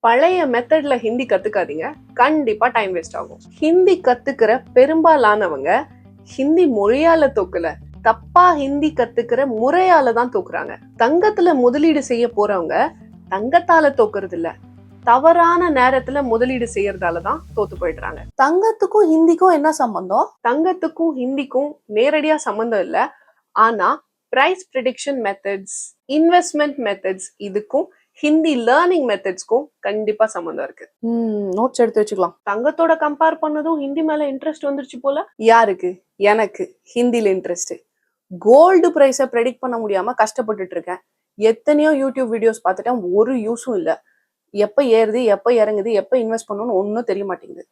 பழைய மெத்தட்ல ஹிந்தி கத்துக்காதீங்க, கண்டிப்பா டைம் வேஸ்ட் ஆகும். ஹிந்தி கத்துக்கிற பெரும்பாலானவங்க ஹிந்தி மொழியால தோக்கல, தப்பா ஹிந்தி கத்துக்கிற முறையால தான் தோக்குறாங்க. தங்கத்துல முதலீடு செய்ய போறவங்க தங்கத்தால தோக்குறது இல்ல, தவறான நேரத்துல முதலீடு செய்யறதால தான் தோத்து போயிடுறாங்க. தங்கத்துக்கும் ஹிந்திக்கும் என்ன சம்பந்தம்? தங்கத்துக்கும் ஹிந்திக்கும் நேரடியா சம்பந்தம் இல்ல, ஆனா price prediction methods, investment methods இதுக்கும் ஹிந்தி லேர்னிங் மெத்தட்ஸ்க்கும் கண்டிப்பா சம்பந்தம் இருக்கு. நோட்ஸ் எடுத்து வச்சுக்கலாம். தங்கத்தோட கம்பேர் பண்ணதும் ஹிந்தி மேல இன்ட்ரெஸ்ட் வந்துருச்சு போல. யாருக்கு? எனக்கு ஹிந்தில இன்ட்ரெஸ்ட். கோல்டு பிரைஸை ப்ரெடிக்ட் பண்ண முடியாம கஷ்டப்பட்டுட்டு இருக்கேன். எத்தனையோ யூடியூப் வீடியோஸ் பார்த்துட்டேன், ஒரு யூஸும் இல்ல. எப்ப ஏறுது, எப்ப இறங்குது, எப்ப இன்வெஸ்ட் பண்ணணும்னு ஒன்னும் தெரிய மாட்டேங்குது.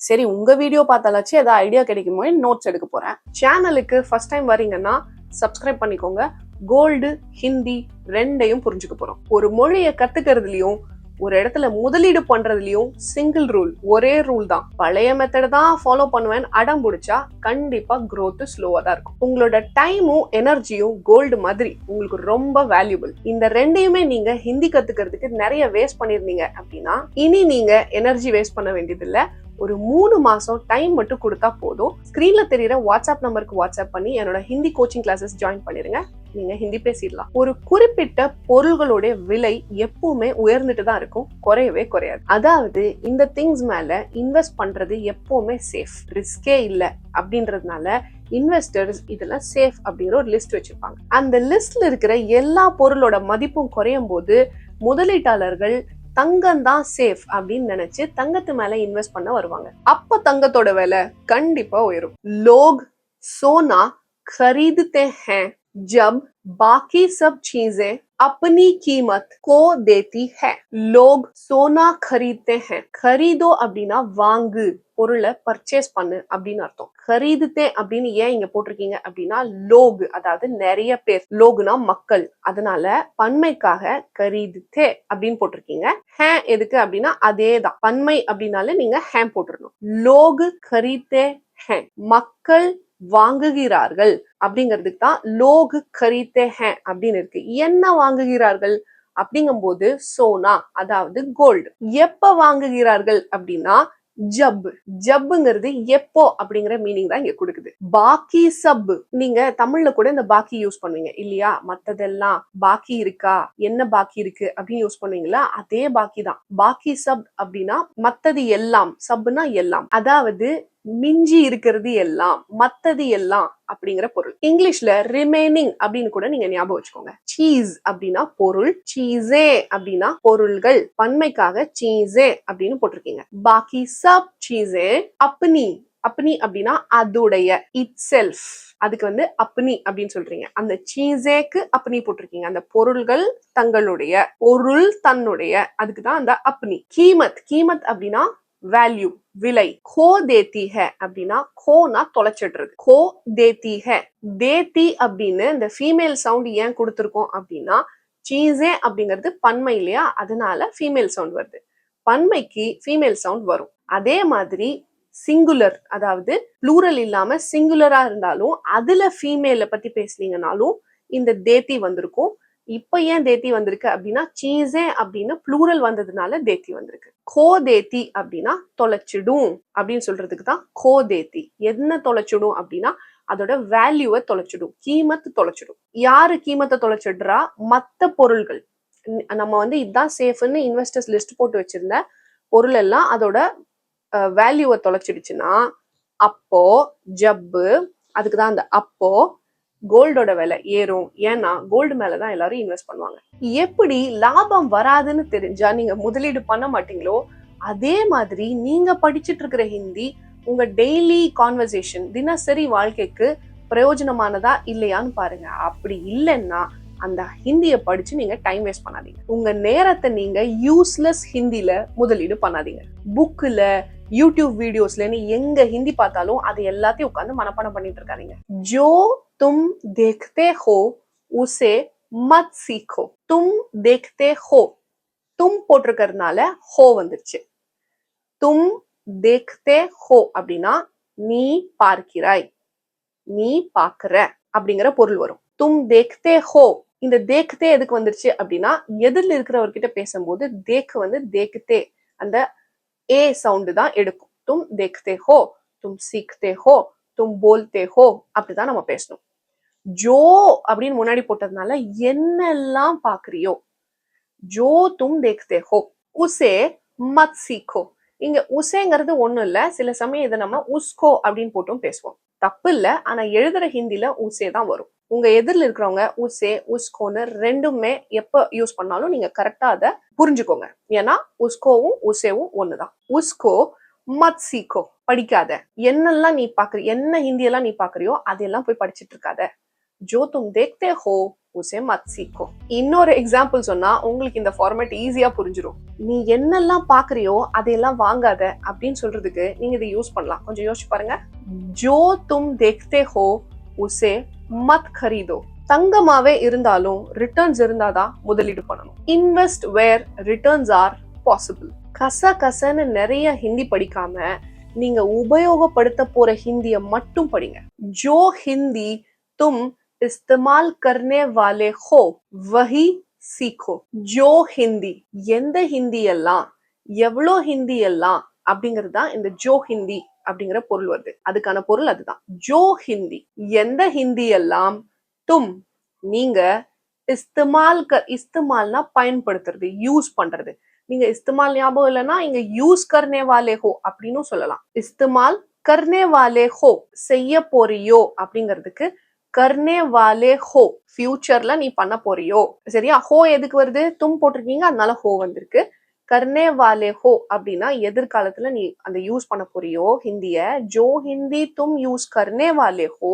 சரி, உங்க வீடியோ பார்த்தாலாச்சு ஏதாவது ஐடியா கிடைக்குமோ நோட்ஸ் எடுக்க போறேன். சேனலுக்கு ஃபர்ஸ்ட் டைம் வரீங்கன்னா சப்ஸ்கிரைப் பண்ணிக்கோங்க. கோல்டு, ஹிந்தி ரெண்டையும் புரிஞ்சுக்க போறோம். ஒரு மொழியை கத்துக்கிறதுலயும் ஒரு இடத்துல முதலீடு பண்றதுலயும் சிங்கிள் ரூல், ஒரே ரூல் தான். பழைய மெத்தட் தான் ஃபாலோ பண்ணுவேன் அடம் பிடிச்சா கண்டிப்பா growth ஸ்லோவா தான் இருக்கும். உங்களோட டைமும் எனர்ஜியும் கோல்டு மாதிரி உங்களுக்கு ரொம்ப வேல்யூபிள். இந்த ரெண்டையுமே நீங்க ஹிந்தி கத்துக்கிறதுக்கு நிறைய வேஸ்ட் பண்ணிருந்தீங்க அப்படின்னா இனி நீங்க எனர்ஜி வேஸ்ட் பண்ண வேண்டியது இல்ல. ஒரு 3 மாசம் டைம் மட்டும் கொடுத்தா போதும். ஸ்கிரீன்ல தெரியுற வாட்ஸ்அப் நம்பருக்கு வாட்ஸ்அப் பண்ணி என்னோட ஹிந்தி கோச்சிங் கிளாஸஸ் ஜாயின் பண்ணிருங்க. நீங்க ஹிந்தி பேசிடலாம். ஒரு குறிப்பிட்ட பொருள்களுடைய விலை எப்பவுமே உயர்ந்துட்டு தான் இருக்கும், குறையவே குறையாது. அதாவது இந்த திங்ஸ் மேல இன்வெஸ்ட் பண்றது எப்பவுமே சேஃப், ரிஸ்கே இல்ல அப்படின்றதுனால இன்வெஸ்டர்ஸ் இதெல்லாம் சேஃப் அப்படிங்கிற ஒரு லிஸ்ட் வச்சிருப்பாங்க. அந்த லிஸ்ட்ல இருக்கிற எல்லா பொருளோட மதிப்பும் குறையும் போது முதலீட்டாளர்கள் தங்கம் தான் சேஃப் அப்படின்னு நினைச்சு தங்கத்து மேல இன்வெஸ்ட் பண்ண வருவாங்க. அப்ப தங்கத்தோட விலை கண்டிப்பா உயரும். லோக் सोना खरीदते हैं जब बाकी सब चीजें अपनी कीमत को देती है. लोग सोना खरीदते हैं. खरीदो அப்படின்னா வாங்கு, பொருளை பர்ச்சேஸ் பண்ணு அப்படின்னு அர்த்தம். खरीदते அப்படின்னு ஏன் இங்க போட்டிருக்கீங்க அப்படின்னா லோக், அதாவது நிறைய பேர், லோக்னா மக்கள், அதனால பன்மைக்காக खरीदते அப்படின்னு போட்டிருக்கீங்க. ஹே எதுக்கு அப்படின்னா அதேதான், பன்மை அப்படின்னாலே நீங்க ஹே போட்டுறணும். லோக் खरीदते हैं, மக்கள் வாங்குகிறார்கள் அப்படிங்கிறதுக்கு தான் லோக் खरीदते हैं அப்படின்னு இருக்கு. என்ன வாங்குகிறார்கள் அப்படிங்கும்போது சோனா, அதாவது கோல்டு. எப்ப வாங்குகிறார்கள் அப்படின்னா ஜப். ஜப்புங்கிறது எப்போ அப்படிங்கிற மீனிங் தான் இங்க கொடுக்குது. பாக்கி சப், நீங்க தமிழ்ல கூட இந்த பாக்கி யூஸ் பண்ணுவீங்க இல்லையா? மத்ததெல்லாம் பாக்கி இருக்கா, என்ன பாக்கி இருக்கு அப்படின்னு யூஸ் பண்ணுவீங்களா? அதே பாக்கி தான். பாக்கி சப் அப்படின்னா மத்தது எல்லாம், சப்னா எல்லாம், அதாவது மிஞ்சி இருக்கிறது எல்லாம், மத்தது எல்லாம் அப்படிங்கிற பொருள். இங்கிலீஷ்ல ரிமைனிங் அப்படின்னு கூட நீங்க ஞாபகம் வச்சுக்கோங்க. சீஸ் அப்படின்னா பொருள், சீஸே அப்படின்னா பொருள்கள், பன்மைக்காக சீஸே அப்படின்னு போட்டிருக்கீங்க. பாக்கி சப் சீஸே அப்னி, அப்னி அப்படின்னா அதுடைய, இட் செல்ஃப், அதுக்கு வந்து அப்னி அப்படின்னு சொல்றீங்க. அந்த சீஸேக்கு அப்னி போட்டிருக்கீங்க. அந்த பொருள்கள் தங்களுடைய, பொருள் தன்னுடைய, அதுக்கு தான் அந்த அப்னி. கீமத், கீமத் அப்படின்னா வேல்யூ, விலை. கோ தேத்தி ஹே அப்படின்னா கோனா தொலைச்சிடுறது, கோ தேத்தி ஹே. தேத்தி அப்படின்னு இந்த ஃபீமேல் சவுண்ட் ஏன் கொடுத்துருக்கோம் அப்படின்னா சீஸே அப்படிங்கிறது பன்மை இல்லையா, அதனால ஃபீமேல் சவுண்ட் வருது. பன்மைக்கு ஃபீமேல் சவுண்ட் வரும். அதே மாதிரி சிங்குலர், அதாவது ப்ளூரல் இல்லாம சிங்குலரா இருந்தாலும் அதுல ஃபீமேல பத்தி பேசுனீங்கனாலும் இந்த தேத்தி வந்திருக்கும். இப்ப ஏன் தேத்தி வந்திருக்கு அப்படின்னா சீஸே அப்படின்னு ப்ளூரல் வந்ததுனால தேத்தி வந்திருக்கு. கோ தேத்தி அப்படின்னா தொலைச்சிடும் அப்படின்னு சொல்றதுக்கு தான் கோ தேத்தி. என்ன தொலைச்சிடும் அப்படின்னா அதோட வேல்யூவை தொலைச்சிடும், கீமத்து தொலைச்சிடும். யாரு கீமத்தை தொலைச்சிடுறா? மத்த பொருள்கள். நம்ம வந்து இதுதான் சேஃப்னு இன்வெஸ்டர்ஸ் லிஸ்ட் போட்டு வச்சிருந்த பொருள் எல்லாம் அதோட வேல்யூவை தொலைச்சிடுச்சுன்னா அப்போ ஜப்பு, அதுக்கு தான் அந்த அப்போ கோல்டோட விலை ஏறும். ஏன்னா கோல்டு மேலதான் எல்லாரும் இன்வெஸ்ட் பண்ணுவாங்க. எப்படி லாபம் வராதுன்னு தெரிஞ்சா நீங்க முதலீடு பண்ண மாட்டீங்களோ அதே மாதிரி நீங்க படிச்சுட்டு இருக்கிற ஹிந்தி உங்க டெய்லி கான்வர்சேஷன், தினசரி வாழ்க்கைக்கு பிரயோஜனமானதா இல்லையான்னு பாருங்க. அப்படி இல்லைன்னா அந்த ஹிந்தியை படிச்சு நீங்க டைம் வேஸ்ட் பண்ணாதீங்க. உங்க நேரத்தை நீங்க யூஸ்லெஸ் ஹிந்தில முதலீடு பண்ணாதீங்க. புக்ல, யூடியூப் வீடியோஸ்ல எங்க ஹிந்தி பார்த்தாலும் அது எல்லாத்தையும் உட்காந்து மனப்பாடம் பண்ணிட்டு இருக்காதீங்க. ஜோ तुम देखते हो उसे मत सीखो. तुम देखते हो, தும் போட்டிருக்கிறதுனால ஹோ வந்துருச்சு. தும் தேக்தே ஹோ அப்படின்னா நீ பார்க்கிறாய், நீ பார்க்கிற அப்படிங்கிற பொருள் வரும். தும் தேக்தே ஹோ இந்த தேக்தே எதுக்கு வந்துருச்சு அப்படின்னா எதிரில் இருக்கிறவர்கிட்ட பேசும்போது தேக் வந்து தேக்தே அந்த ஏ சவுண்டு தான் எடுக்கும். தும் தேக்தே ஹோ, தும் சீக்தே ஹோ, தும் போல்தே ஹோ அப்படிதான் நம்ம பேசணும். ஜோ அப்படின்னு முன்னாடி போட்டதுனால என்னெல்லாம் பாக்குறியோ, ஜோ தும் தேக்தே ஹோ உசே மத் சீக்கோ. இங்க உசேங்கிறது ஒண்ணும் இல்ல, சில சமயம் இதை நம்ம உஸ்கோ அப்படின்னு போட்டும் பேசுவோம். தப்பு இல்ல, ஆனா எழுதுற ஹிந்தில உசே தான் வரும். உங்க எதிரில் இருக்கிறவங்க உசே உஸ்கோன்னு ரெண்டுமே எப்ப யூஸ் பண்ணாலும் நீங்க கரெக்டா அதை புரிஞ்சுக்கோங்க. ஏன்னா உஸ்கோவும் உசேவும் ஒண்ணுதான். உஸ்கோ மத் சீக்கோ, படிக்காத. என்னெல்லாம் நீ பாக்குற, என்ன ஹிந்தியெல்லாம் நீ பாக்குறியோ அதெல்லாம் போய் படிச்சுட்டு இருக்காத. ஜோ தும் தேக்தே ஹோ உசே மத் சீக்கோ. இன்னொரு எக்ஸாம்பிள் சொன்னா உங்களுக்கு இந்த ஃபார்மேட் ஈஸியா புரிஞ்சிடும். நீ என்னெல்லாம் பாக்குறியோ அதையெல்லாம் வாங்காத அப்படின்னு சொல்றதுக்கு நீங்க இதை யூஸ் பண்ணலாம். கொஞ்சம் யோசிச்சு பாருங்க. ஜோ தும் தேக்தே ஹோ உசே மத் खरीदो. தங்கமாவே இருந்தாலும் ரிட்டர்ன்ஸ் இருந்தாதான் முதலீடு பண்ணணும். Invest where returns are possible. கசன்னு நிறைய ஹிந்தி படிக்காம நீங்க உபயோகப்படுத்த போற ஹிந்திய மட்டும் படிங்க. ஜோ ஹிந்தி தும் இஸ்தமால் கர்னே வாலே ஹோ வஹி சீக்கோ. ஜோ ஹிந்தி, எந்த ஹிந்தி எல்லாம், எவ்வளோ ஹிந்தி எல்லாம் அப்படிங்கிறது தான் இந்த ஜோ ஹிந்தி அப்படிங்கிற பொருள் வருது. அதுக்கான பொருள் அதுதான். ஜோ ஹிந்தி, எந்த ஹிந்தி எல்லாம், தும் நீங்க, இஸ்தமால்னா பயன்படுத்துறது, யூஸ் பண்றது. நீங்க இஸ்தமால் ஞாபகம் இல்லைன்னா இங்க யூஸ் கர்னே வாலே ஹோ அப்படின்னு சொல்லலாம். இஸ்தமால் கர்னே வாலே ஹோ, செய்ய போறியோ அப்படிங்கிறதுக்கு கர்னே வாலே ஹோ, ஃபியூச்சர்ல நீ பண்ண போறியோ. சரியா? ஹோ எதுக்கு வருது? தும் போட்டிருக்கீங்க, அதனால ஹோ வந்திருக்கு. கர்னே வாலே ஹோ அப்படின்னா எதிர்காலத்துல நீ அந்த யூஸ் பண்ண போறியோ ஹிந்திய. ஜோ ஹிந்தி தும் யூஸ் கர்னே வாலே ஹோ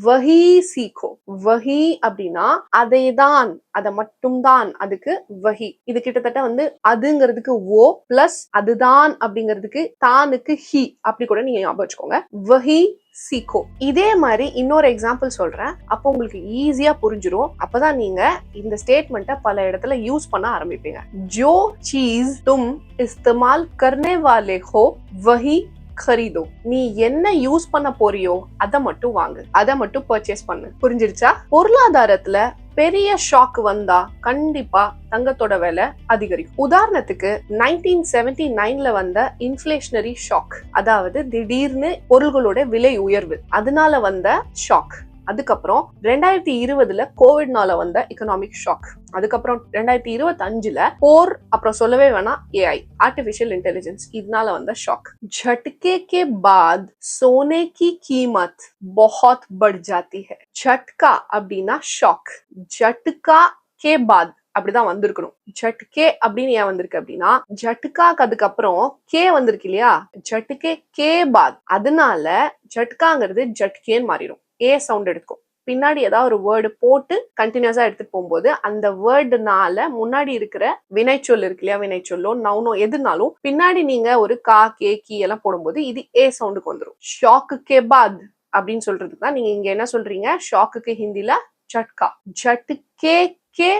வஹி சீக்கோ. வஹி அப்படின்னா அதைதான், அதை மட்டும் தான், அதுக்கு வஹி. இது கிட்டத்தட்ட வந்து அதுங்கிறதுக்கு ஓ பிளஸ் அதுதான் அப்படிங்கிறதுக்கு தானுக்கு ஹி அப்படி கூட நீங்க ஞாபகம் வச்சுக்கோங்க. வஹி சீக்கோ. இதே மாதிரி இன்னொரு எக்ஸாம்பிள் சொல்றேன், அப்போ உங்களுக்கு ஈஸியா புரிஞ்சிடும். அப்பதான் நீங்க இந்த ஸ்டேட்மெண்ட்டை பல இடத்துல யூஸ் பண்ண ஆரம்பிப்பீங்க. ஜோ சீஸ் தும் இஸ்தமால் கர்னே வாலே ஹோ வஹி खरीदो. நீ என்ன யூஸ் பண்ண போறியோ அதை மட்டும் வாங்கு, அதை மட்டும் பர்ச்சேஸ் பண்ணு. புரிஞ்சிருச்சா? பொருளாதாரத்துல பெரிய ஷாக் வந்தா கண்டிப்பா தங்கத்தோட விலை அதிகரிக்கும். உதாரணத்துக்கு 1979ல வந்த இன்ஃபிளேஷனரி ஷாக், அதாவது திடீர்னு பொருள்களோட விலை உயர்வு, அதனால வந்த ஷாக். அதுக்கப்புறம் 2020ல கோவிட்னால வந்த எக்கனாமிக் ஷாக். அதுக்கப்புறம் 2025ல போர், அப்புறம் சொல்லவே வேணாம் ஏஐ, ஆர்டிஃபிஷியல் இன்டெலிஜென்ஸ், இதனால வந்த ஷாக். झटके के बाद सोने की कीमत बहुत बढ़ जाती है. झटका அப்படின்னா ஷாக், झटका के बाद அப்படிதான் வந்திருக்கணும். झटके அப்படின்னு ஏன் வந்திருக்கு அப்படின்னா झटकाக்கு அதுக்கப்புறம் கே வந்திருக்கு இல்லையா, झटके के बाद, அதனால झटकाங்கிறது झटकेன்னு மாறிடும். ஏ சவுண்ட் எடுக்கும். பின்னாடி ஏதாவது ஒரு வேர்டு போட்டு கண்டினியூஸா எடுத்துட்டு போகும்போது அந்த வேர்டுனால முன்னாடி இருக்கிற வினைச்சொல் இருக்கு இல்லையா, வினைச்சொல்லோ நவுனோ எதுனாலும் பின்னாடி நீங்க ஒரு கா கே கி எல்லாம் போடும்போது இது ஏ சவுண்டுக்கு வந்துடும். ஷாக்கு கே பாத் அப்படின்னு சொல்றதுக்கு தான் நீங்க இங்க என்ன சொல்றீங்க, ஷாக்குக்கு ஹிந்தில झटका. झटके के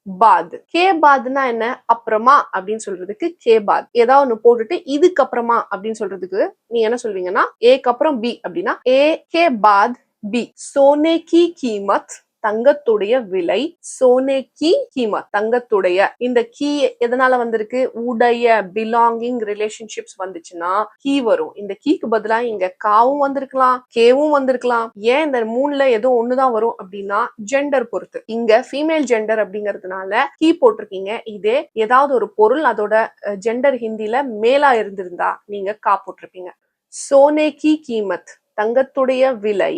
பாத். கே பாத்னா என்ன, அப்புறமா அப்படின்னு சொல்றதுக்கு கே பாத். ஏதாவது ஒண்ணு போட்டுட்டு இதுக்கு அப்புறமா அப்படின்னு சொல்றதுக்கு நீங்க என்ன சொல்வீங்கன்னா ஏக்கு அப்புறம் பி அப்படின்னா ஏ கே பாத் பி. சோனே கி கீமத், தங்கத்துடைய விலை. சோனே கி கீமத், தங்கத்துடைய. இந்த கீ எதனால வந்திருக்கு, உடைய, பிலாங்கிங், ரிலேஷன்ஷிப்ஸ் வந்துச்சுன்னா கீ வரும். இந்த கீக்கு பதிலா இங்க காவும் வந்திருக்கலாம், கேவும் வந்திருக்கலாம். ஏன் இந்த மூணுல ஏதோ ஒண்ணுதான் வரும் அப்படின்னா ஜெண்டர் பொறுத்து. இங்க ஃபீமேல் ஜெண்டர் அப்படிங்கறதுனால கீ போட்டிருக்கீங்க. இதே ஏதாவது ஒரு பொருள் அதோட ஜெண்டர் ஹிந்தில மேலா இருந்திருந்தா நீங்க கா போட்டிருப்பீங்க. சோனே கி கீமத், தங்கத்துடைய விலை,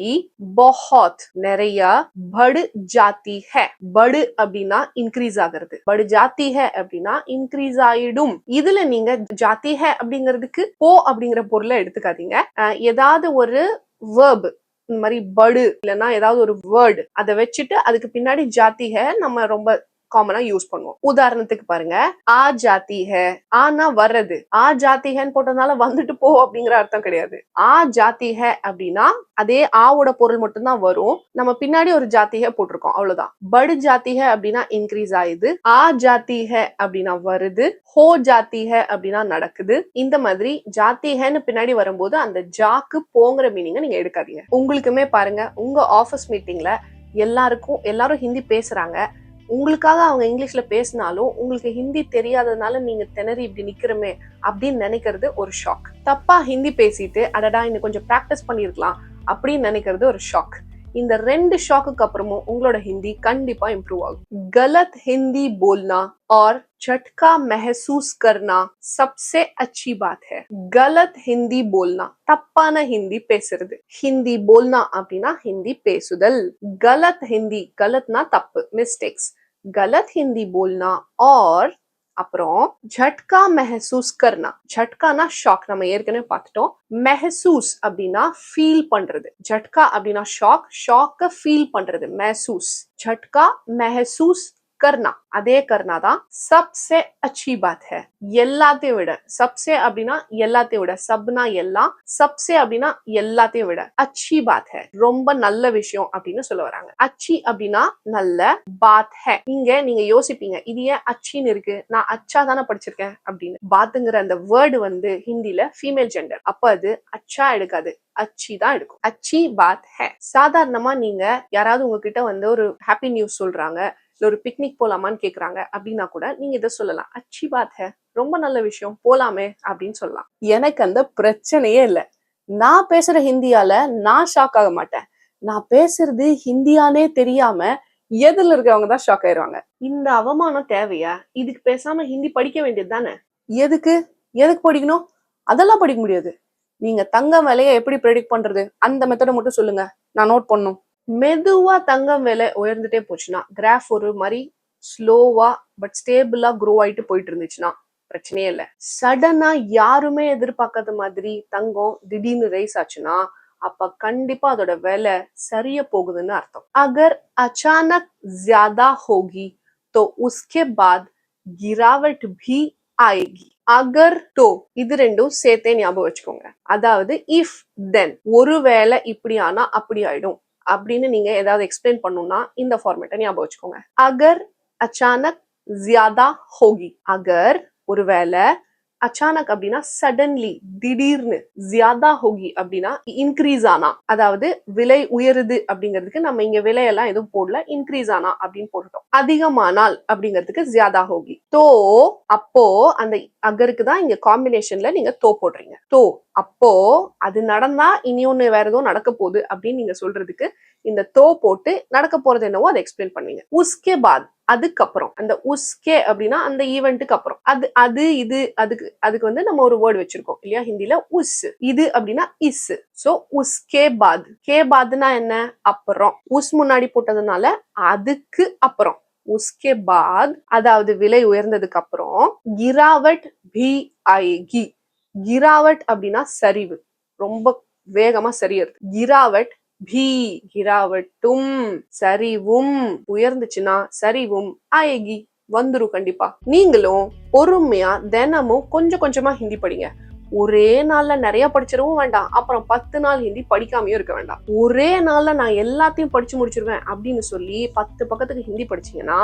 बहुत நிறைய, படு ஜாத்தி है. படு அப்படின்னா இன்க்ரீஸ் ஆகிறது, படு ஜாத்தி है அப்படின்னா இன்க்ரீஸ் ஆயிடும். இதுல நீங்க ஜாத்தி है அப்படிங்கிறதுக்கு போ அப்படிங்கிற பொருளை எடுத்துக்காதீங்க. ஏதாவது ஒரு verb, இந்த மாதிரி படு இல்லைன்னா ஏதாவது ஒரு வேர்டு அதை வச்சுட்டு அதுக்கு பின்னாடி ஜாத்தி है நம்ம ரொம்ப காமனா யூஸ் பண்ணுவோம். உதாரணத்துக்கு பாருங்க, ஆ ஜாத்தி ஹே, ஆனா வர்றது. ஆ ஜாத்தி ஹேன்னு போட்டதுனால வந்துட்டு போ அப்படிங்கிற அர்த்தம் கிடையாது. ஆ ஜாத்தி ஹே அப்படின்னா அதே ஆவோட பொருள் மட்டும்தான் வரும், நம்ம பின்னாடி ஒரு ஜாத்தி ஹே போட்டிருக்கோம், அவ்வளவுதான். படு ஜாத்தி ஹே அப்படின்னா இன்க்ரீஸ் ஆயுது, ஆ ஜாத்தி ஹே அப்படின்னா வருது, ஹோ ஜாத்தி ஹே அப்படின்னா நடக்குது. இந்த மாதிரி ஜாத்தி ஹேன்னு பின்னாடி வரும்போது அந்த ஜாக்கு போங்கிற மீனிங்க நீங்க எடுக்காதீங்க. உங்களுக்குமே பாருங்க, உங்க ஆபீஸ் மீட்டிங்ல எல்லாரும் ஹிந்தி பேசுறாங்க, உங்களுக்காக அவங்க இங்கிலீஷ்ல பேசினாலும் உங்களுக்கு ஹிந்தி தெரியாததுனால நீங்க திணறி இப்படி நிக்கிறமே அப்படின்னு நினைக்கிறது ஒரு ஷாக். தப்பா ஹிந்தி பேசிட்டு அடடா இன்னும் கொஞ்சம் பிராக்டிஸ் பண்ணிருக்கலாம் அப்படின்னு நினைக்கிறது ஒரு ஷாக். இந்த ரெண்டு ஷாக்குக்கு அப்புறமும் உங்களோட ஹிந்தி கண்டிப்பா இம்ப்ரூவ் ஆகும். गलत हिंदी बोलना और झटका महसूस करना सबसे अच्छी बात है. गलत हिंदी बोलना தப்பான ஹிந்தி பேசுறது. ஹிந்தி போல்னா அப்படின்னா ஹிந்தி பேசுதல். गलत हिंदी, गलतना தப்பு, மிஸ்டேக்ஸ். गलत हिंदी बोलना और அப்புறம் झटका महसूस करना. झटकाனா ஷாக், நம்ம ஏற்கனவே பார்த்துட்டோம். महसूस அப்படின்னா ஃபீல் பண்றது. झटका அப்படின்னா ஷாக், ஷாக்க ஃபீல் பண்றது. महसूस, झटका महसूस करना, அதே करना தான் सबसे अच्छी बात है. எல்லாத்தையும் விட. सबसे அப்படின்னா எல்லாத்தையும் விட, சப்னா எல்லாம், सबसे அப்படின்னா எல்லாத்தையும் விட, अच्छी बात है ரொம்ப நல்ல விஷயம் அப்படின்னு சொல்ல வராங்க. अच्छी அப்படின்னா நல்ல, बात है இங்க நீங்க யோசிப்பீங்க இது ஏன் அச்சின்னு இருக்கு, நான் அச்சா தானே படிச்சிருக்கேன் அப்படின்னு. பாத்துங்கிற அந்த வேர்டு வந்து ஹிந்தில ஃபீமேல் ஜெண்டர், அப்ப அது அச்சா எடுக்காது, அச்சி தான் எடுக்கும். அச்சி பாத் ஹே. சாதாரணமா நீங்க யாராவது உங்ககிட்ட வந்து ஒரு ஹாப்பி நியூஸ் சொல்றாங்க, இல்ல ஒரு பிக்னிக் போலாமான்னு கேக்குறாங்க அப்படின்னா கூட நீங்க இதை சொல்லலாம், அச்சி பாத் ஹே, ரொம்ப நல்ல விஷயம், போலாமே அப்படின்னு சொல்லலாம். எனக்கு அந்த பிரச்சனையே இல்லை. நான் பேசுற ஹிந்தியால நான் ஷாக் ஆக மாட்டேன். நான் பேசுறது ஹிந்தியானே தெரியாம எதிரில் இருக்கிறவங்க தான் ஷாக் ஆயிருவாங்க. இந்த அவமானம் தேவையா? இதுக்கு பேசாம ஹிந்தி படிக்க வேண்டியது தானே. எதுக்கு எதுக்கு படிக்கணும்? அதெல்லாம் படிக்க முடியாது. நீங்க தங்கம் விலையை எப்படி ப்ரெடிக்ட் பண்றது, அந்த மெத்தடை மட்டும் சொல்லுங்க, நான் நோட் பண்ணும். மெதுவா தங்கம் விலை உயர்ந்துட்டே போச்சுன்னா, கிராஃப் ஒரு மாதிரி ஸ்லோவா பட் ஸ்டேபிளா க்ரோ ஆயிட்டு போயிட்டு இருந்துச்சுன்னா பிரச்சனையே இல்லை. சடனா யாருமே எதிர்பார்க்காத மாதிரி தங்கம் திடீர்னு ரைஸ் ஆச்சுன்னா அப்ப கண்டிப்பா அதோட விலை சரிய போகுதுன்னு அர்த்தம். अगर अचानक ज्यादा होगी तो उसके बाद गिरावट भी आएगी. अगर तो இது ரெண்டும் சேர்த்தே ஞாபகம் வச்சுக்கோங்க. அதாவது இஃப் தென், ஒருவேளை இப்படி ஆனா அப்படி ஆயிடும் அப்படின்னு நீங்க ஏதாவது எக்ஸ்பிளைன் பண்ணணும்னா இந்த ஃபார்மேட்டை ஞாபகம் வச்சுக்கோங்க. அகர் அச்சானக் ஜியாதா ஹோகி. அகர் ஒருவேளை, அச்சானக் அப்படின்னா சடன்லி திடீர்னு, ஜியாதா ஹோகி அப்படின்னா இன்க்ரீஸ் ஆனா, அதாவது விலை உயருது அப்படிங்கிறதுக்கு நம்ம இங்க விலையெல்லாம் எதுவும் போடல, இன்க்ரீஸ் ஆனா அப்படின்னு போட்டுட்டோம். அதிகமானால் அப்படிங்கிறதுக்கு ஜியாதா ஹோகி. தோ அப்போ அந்த அகருக்கு தான் இங்க காம்பினேஷன்ல நீங்க தோ போடுறீங்க. தோ அப்போ அது நடந்தா இனி ஒண்ணு வேற ஏதோ நடக்க போகுது அப்படின்னு நீங்க சொல்றதுக்கு இந்த தோ போட்டு நடக்க போறது என்னவோ அதை எக்ஸ்பிளைன் பண்ணுவீங்க. உஸ்கே பாத் அதுக்கப்புறம், அந்த உஸ்கே அப்படின்னா அந்த ஈவெண்ட்டுக்கு அப்புறம், அது இது அதுக்கு வந்து நம்ம ஒரு வேர்டு வச்சிருக்கோம் இல்லையா ஹிந்தில, உஸ். இது அப்படின்னா இஸ். சோ உஸ்கே பாத். கே பாத்னா என்ன, அப்புறம். உஸ் முன்னாடி போட்டதுனால அதுக்கு அப்புறம். உஸ்கே பாத் அதாவது விலை உயர்ந்ததுக்கு அப்புறம், கிராவட் பி ஆயேகி. கிராவட் அப்படின்னா சரிவு, ரொம்ப வேகமா சரியறது. கிராவட் பி, கிராவட்டும், சரிவும், உயர்ந்துச்சுன்னா சரிவும், ஆயேகி வந்துரும் கண்டிப்பா. நீங்களும் பொறுமையா தினமும் கொஞ்சம் கொஞ்சமா ஹிந்தி படிங்க. ஒரே நாள்ல நிறைய படிச்சிடவும் வேண்டாம், அப்புறம் 10 நாள் ஹிந்தி படிக்காமயும் இருக்க வேண்டாம். ஒரே நாள்ல நான் எல்லாத்தையும் படிச்சு முடிச்சிருவேன் அப்படின்னு சொல்லி 10 பக்கத்துக்கு ஹிந்தி படிச்சீங்கன்னா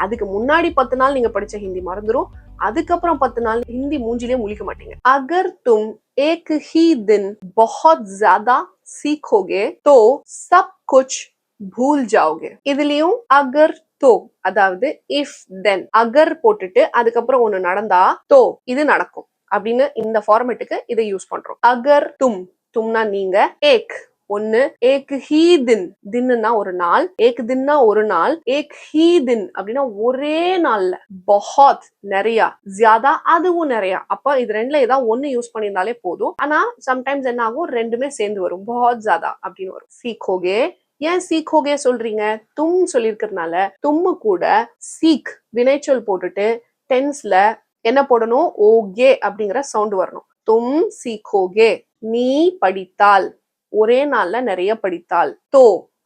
அதுக்கு முன்னாடி 10 நாள் நீங்க படிச்ச ஹிந்தி மறந்துரும், அதுக்கப்புறம் 10 நாள் ஹிந்தி மூஞ்சிலே முழிக்க மாட்டீங்க. अगर तुम एक ही दिन बहुत ज्यादा सीखोगे तो सब कुछ भूल जाओगे. இதுலயும் அகர் தோ, அதாவது இஃப் தென், அகர் போட்டுட்டு அதுக்கப்புறம் ஒண்ணு நடந்தா தோ இது நடக்கும் அப்படின்னு இந்த ஃபார்மேட்டுக்கு இதை யூஸ் பண்றோம். அகர் தும், தும்னா நீங்க, ஏக் ஒன்னு, ஏக் ஹீ தின், தின்னா ஒரு நாள், ஏக் தின்னா ஒரு நாள், ஏக் ஹீ தின் அப்படின்னா ஒரே நாள்ல, பஹாத் நிறைய, ஜியாதா அதுவும் நிறைய. அப்ப இது ரெண்டுல ஏதாவது ஒண்ணு யூஸ் பண்ணியிருந்தாலே போதும். ஆனா சம்டைம்ஸ் என்ன ஆகும், ரெண்டுமே சேர்ந்து வரும், பஹாத் ஜியாதா அப்படின்னு வரும். சீக்கோகே, ஏன் சீக்கோகே சொல்றீங்க, தும் சொல்லிருக்கிறதுனால தும்மு கூட சீக் வினைச்சொல் போட்டுட்டு டென்ஸ்ல என்ன போடணும், ஓகே அப்படிங்கிற சவுண்ட் வரணும். தும் சீக்கோகே, நீ படித்தால், ஒரே நாள்ல நிறைய படித்தால். தோ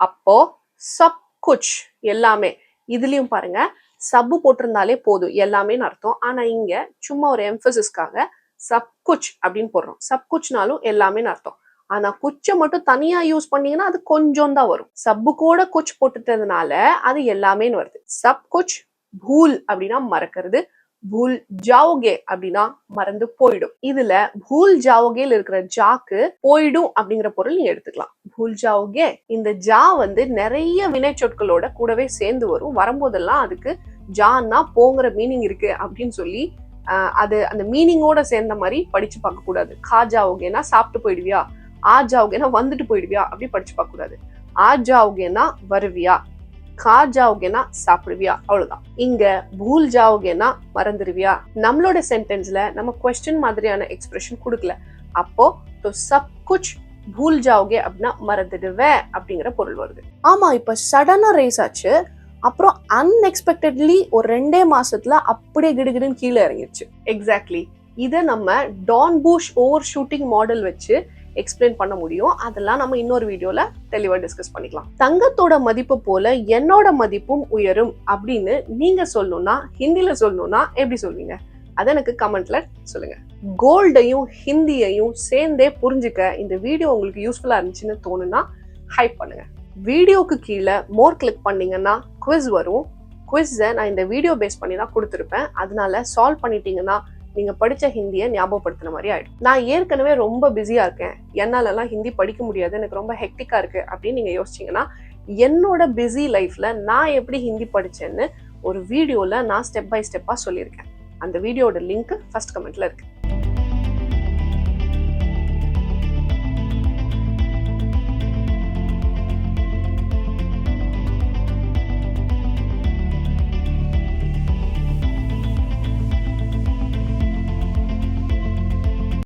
அப்போ சப் குச் எல்லாமே. இதுலயும் பாருங்க சப்பு போட்டிருந்தாலே போதும், எல்லாமேன்னு அர்த்தம். ஆனா இங்க சும்மா ஒரு எம்பசிஸ்க்காக சப் குச் அப்படின்னு போடுறோம். சப் குச்னாலும் எல்லாமேன்னு அர்த்தம். ஆனா குச்சை மட்டும் தனியா யூஸ் பண்ணீங்கன்னா அது கொஞ்சம் தான் வரும். சப்பு கூட குச் போட்டுட்டதுனால அது எல்லாமேன்னு வருது. சப் குச் பூல் அப்படின்னா மறக்கிறது, பூல் ஜாவோகே அப்படின்னா மறந்து போயிடும். இதுல பூல் ஜாவோகேல இருக்கிற ஜாக்கு போயிடும் அப்படிங்கிற பொருள் நீ எடுத்துக்கலாம். பூல் ஜாவோகே, இந்த ஜா வந்து நிறைய வினை சொற்களோட கூடவே சேர்ந்து வரும். வரும்போதெல்லாம் அதுக்கு ஜான்னா போங்கிற மீனிங் இருக்கு அப்படின்னு சொல்லி அது அந்த மீனிங்கோட சேர்ந்த மாதிரி படிச்சு பார்க்க கூடாது. கா ஜாவோகேனா சாப்பிட்டு போயிடுவியா, ஆ ஜாவோகேனா வந்துட்டு போயிடுவியா அப்படி படிச்சு பார்க்க கூடாது. ஆ ஜாவோகேனா வருவியா, கா ஜாவோகேனா சாப்பிடுவியா, அவ்வளவுதான். இங்க பூல் ஜாவோகேனா மறந்துடுவியா. நம்மளோட சென்டென்ஸ்ல நம்ம क्वेश्चन மாதிரியான எக்ஸ்பிரஷன் கொடுக்கல. அப்போ तो सब कुछ भूल जाओगे அப்படின்னா மறந்துடுவேன் அப்படிங்கிற பொருள் வருது. ஆமா, இப்ப சடனா ரைஸ் ஆச்சு, அப்புறம் அன்எக்ஸ்பெக்டட்லி ஒரு 2 மாசத்துல அப்படியே கிடுகிடுன்னு கீழே இறங்கிடுச்சு. எக்ஸாக்ட்லி. இதை நம்ம டான் பூஷ் ஓவர் ஷூட்டிங் மாடல் வச்சு எக்ஸ்பிளைன் பண்ண முடியும். அதெல்லாம் நம்ம இன்னொரு வீடியோல தெளிவா டிஸ்கஸ் பண்ணிக்கலாம். தங்கத்தோட மதிப்பு போல என்னோட மதிப்பும் உயரும் அப்படின்னு நீங்க சொல்லணும்னா, ஹிந்தில சொல்லணும்னா எப்படி சொல்வீங்க? அதை எனக்கு கமெண்ட்ல சொல்லுங்க. கோல்டையும் ஹிந்தியையும் சேர்ந்தே புரிஞ்சுக்க இந்த வீடியோ உங்களுக்கு யூஸ்ஃபுல்லா இருந்துச்சுன்னு தோணுனா ஹைப் பண்ணுங்க. வீடியோக்கு கீழே மோர் கிளிக் பண்ணீங்கன்னா குவிஸ் வரும். குவிஸை நான் இந்த வீடியோ பேஸ் பண்ணி தான் கொடுத்துருப்பேன். அதனால சால்வ் பண்ணிட்டீங்கன்னா நீங்க படிச்ச ஹிந்தியை ஞாபகப்படுத்தின மாதிரி ஆயிடும். நான் ஏற்கனவே ரொம்ப பிஸியா இருக்கேன், என்னாலலாம் ஹிந்தி படிக்க முடியாது, எனக்கு ரொம்ப ஹெக்டிக்கா இருக்கு அப்படின்னு நீங்க யோசிச்சீங்கன்னா, என்னோட பிஸி லைஃப்ல நான் எப்படி ஹிந்தி படிச்சேன்னு ஒரு வீடியோல நான் ஸ்டெப் பை ஸ்டெப்பா சொல்லியிருக்கேன். அந்த வீடியோட லிங்க் ஃபர்ஸ்ட் கமெண்ட்ல இருக்கு.